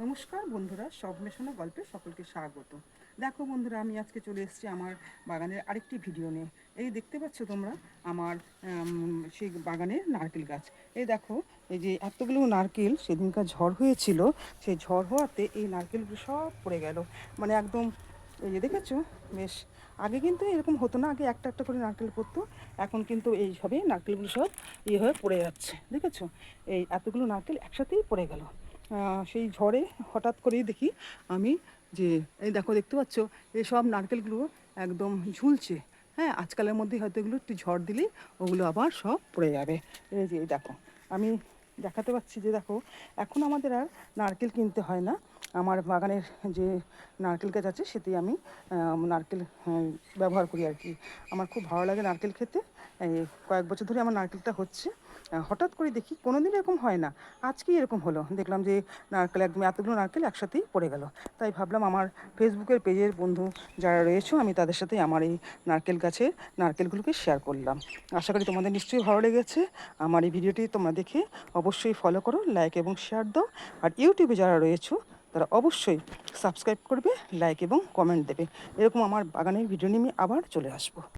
নমস্কার বন্ধুরা, স্বপ্নেশনা গল্পে সকলকে স্বাগত। দেখো বন্ধুরা, আমি আজকে চলে এসেছি আমার বাগানের আরেকটি ভিডিও নিয়ে। এই দেখতে পাচ্ছ তোমরা আমার সেই বাগানের নারকেল গাছ। এই দেখো, এই যে এতগুলো নারকেল সেদিনকার ঝড় হয়েছিল, সেই ঝড় হওয়াতে এই নারকেলগুলো সব পড়ে গেল। মানে একদম, এই যে দেখেছো, বেশ আগে কিন্তু এরকম হতো না, আগে একটা একটা করে নারকেল পড়তো। এখন কিন্তু এইভাবে নারকেলগুলো সব হয়ে পড়ে যাচ্ছে, দেখেছো। এই এতগুলো নারকেল একসাথেই পড়ে গেল সেই ঝড়ে। হঠাৎ করেই দেখি আমি যে, এই দেখো দেখতে পাচ্ছ, এই সব নারকেলগুলো একদম ঝুলছে। হ্যাঁ, আজকালের মধ্যে হয়তো এগুলো একটু ঝড় দিলেই ওগুলো আবার সব পড়ে যাবে। এই যে দেখো, আমি দেখাতে পাচ্ছি যে দেখো, এখন আমাদের আর নারকেল কিনতে হয় না। আমার বাগানের যে নারকেল গাছ আছে সেটি আমি নারকেল ব্যবহার করি আর কি। আমার খুব ভালো লাগে নারকেল খেতে। এই কয়েক বছর ধরে আমার নারকেলটা হচ্ছে। হঠাৎ করে দেখি, কোনোদিন এরকম হয় না, আজকেই এরকম হলো। দেখলাম যে নারকেল একদম এতগুলো নারকেল একসাথেই পড়ে গেল। তাই ভাবলাম আমার ফেসবুকের পেজের বন্ধু যারা রয়েছে, আমি তাদের সাথে আমার এই নারকেল গাছের নারকেলগুলোকে শেয়ার করলাম। আশা করি তোমাদের নিশ্চয়ই ভালো লেগেছে। আমার এই ভিডিওটি তোমরা দেখে অবশ্যই ফলো করো, লাইক এবং শেয়ার দাও। আর ইউটিউবে যারা রয়েছে তারা অবশ্যই সাবস্ক্রাইব করবে, লাইক এবং কমেন্ট দেবে। এরকম আমার বাগানের ভিডিও নিয়ে আমি আবার চলে আসবো।